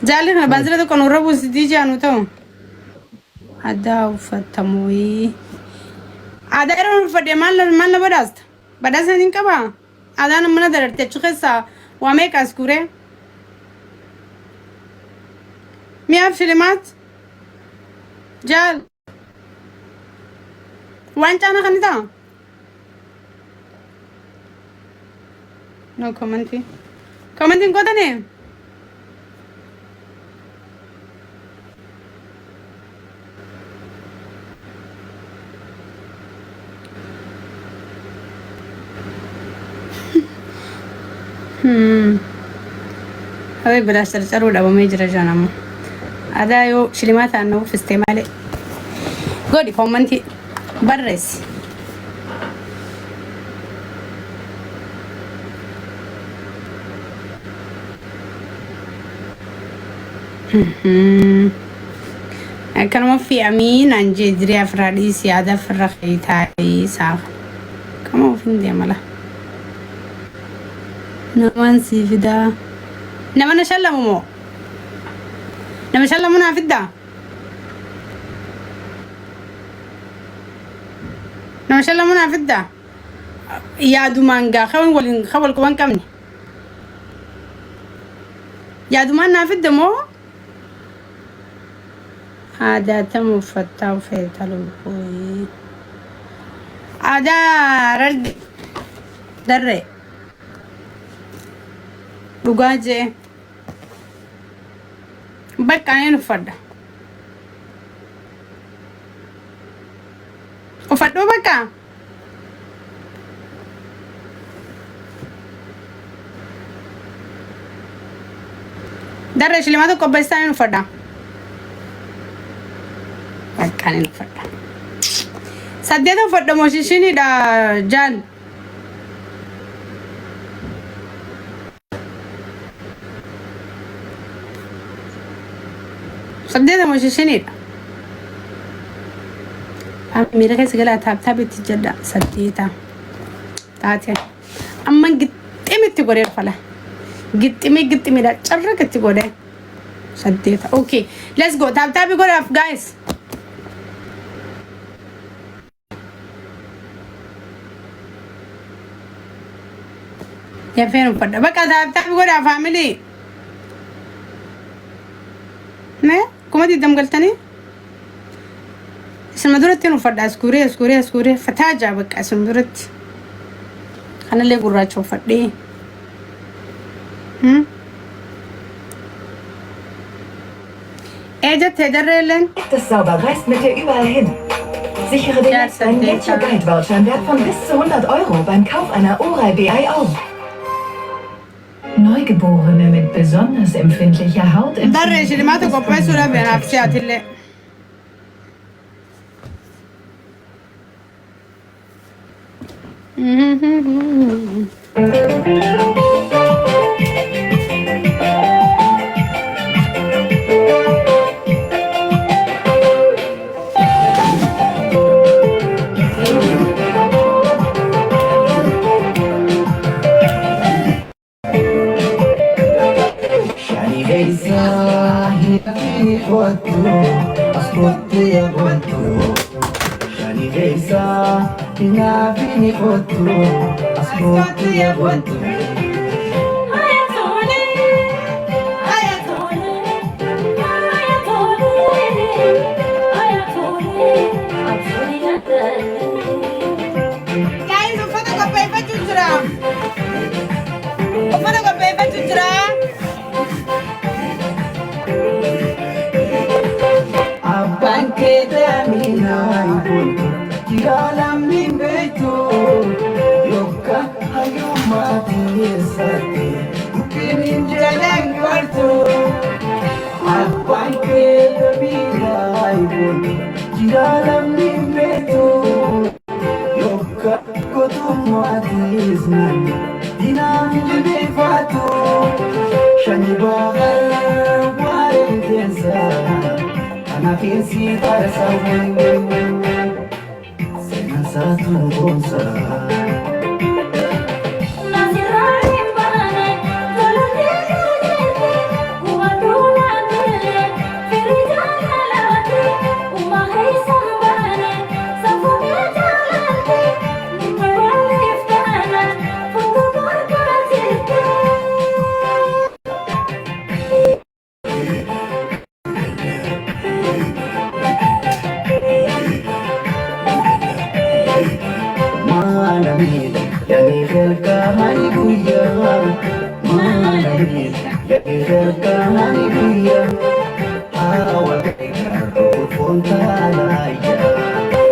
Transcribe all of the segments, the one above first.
جالنا بازرة كانوا ربوا ستيجي عنو تو هذا وفتموي هذا إيرون فدي مال بداست بداست هنين كبا هذا أنا من هذا تشخيصا واميك أسكوره مياه فيلمات جال وانت أنا خنيتا no commenting كودا نه هاي بلا سرسر ولا بميجر جانم هذا يو شلمات أنه في استعماله قولي كومنتي برس كان ما في أمين عن جدري أفرادي سيادة فرقي تاعي صح كم في دي ملا نمان سيفدا نمان شلا مو نمان شلا منا فدا نمان شلا منا فدا يا دومانغا خول كمان كمني يا دومان نافد مو هذا تم فتاو في تلوي هذا رد دري بوجاجي بكاين فدا وفدو بكا دري شلي ما تو كوبستان فدا بكاين فدا سديتو فدا موشيشيني دا جان سديتو موشيشيني ميرا كيس قال تاب تجدا سديتا تاتي اما قتمي تقولي فلا قتمي لا تشرك تقولي سديتا اوكي ليتس جو تاب يقول اف جايز يا فين فدا بقى تاب يقول يا فاميلي نه كما دي دم قلتني اسم مدرتي نفدا اسكوري فتاجا بقى اسم مدرت انا اللي قراچو فدي اجت تدرلن Das sauber reißt mit dir überall hin. Sichere dir jetzt einen Nature Guide Voucher im Wert von bis zu 100 € beim Kauf einer Oral BI auch. Neugeborene mit besonders empfindlicher Haut. درش اللي ما تقبل سولا بنفسيات اللي Kani kuya awal kareka fontanaya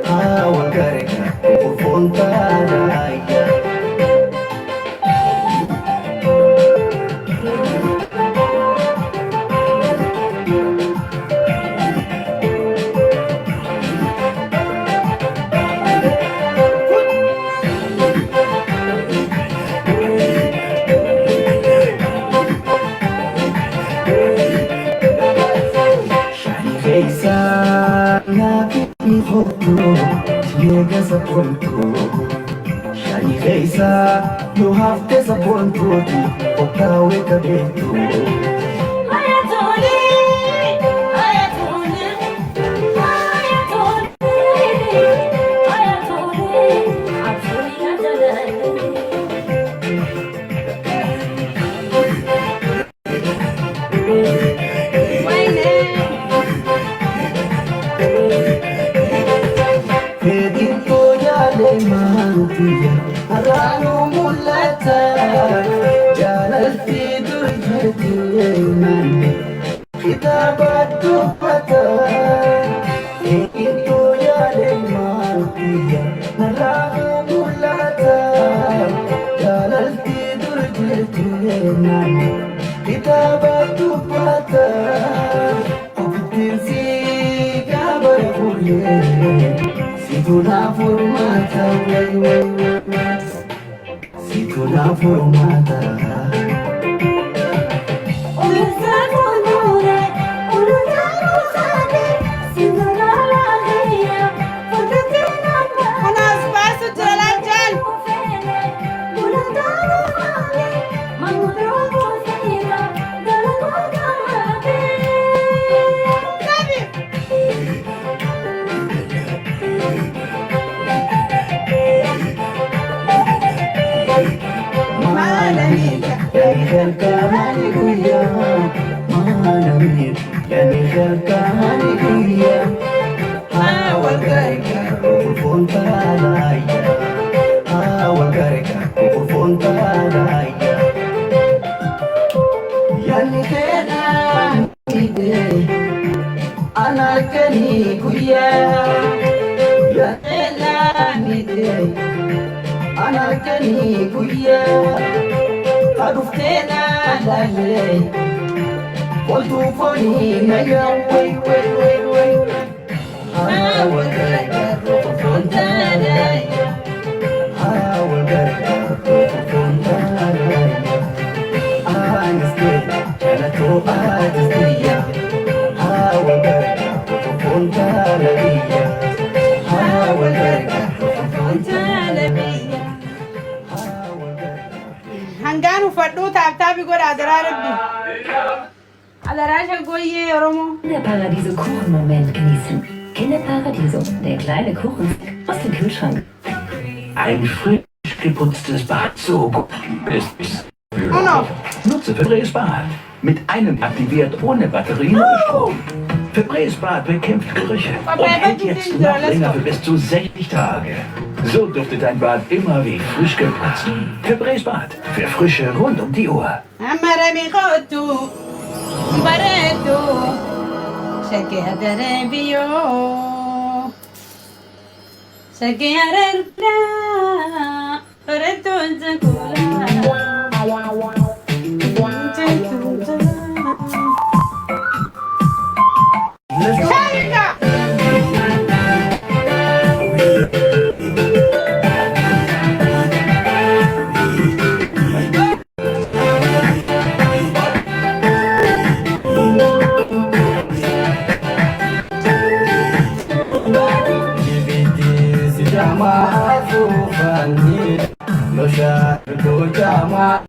awal kareka fontanaya You have disappointed Okawe kabetu Situna formata Kani kuya manamir yani kani kuya awal kareka fontanaya awal kareka fontanaya yani kena ide anakani kuya ya kena ide anakani kuya Aduftena lalle Qultu foni naya way Awal garga fontanaya Awal garga fontanaya Anastela jalato adistaya Awal garga fontanaya Awal garga fontanaya هنجانو فردو تابتابي قول عدرا ربي عدرا شنقوية يا رومو Kinderparadiso Kuchenmoment genießen. Kinderparadiso, der kleine Kuchenstick aus dem Kühlschrank. Ein frisch geputztes Bad so gut ist. Oh no. Nutze Febreze Bad. Mit einem aktiviert ohne Batterien oder Strom. Febreze Bad bekämpft Gerüche und hält jetzt noch länger für bis zu 60 Tage. So duftet dein Bad immer wie frisch geputzt. Febreze Bad für Frische rund um die Uhr. Amarami khotu baretu shakiyadare biyo shakiyadare baretu zakula Jama,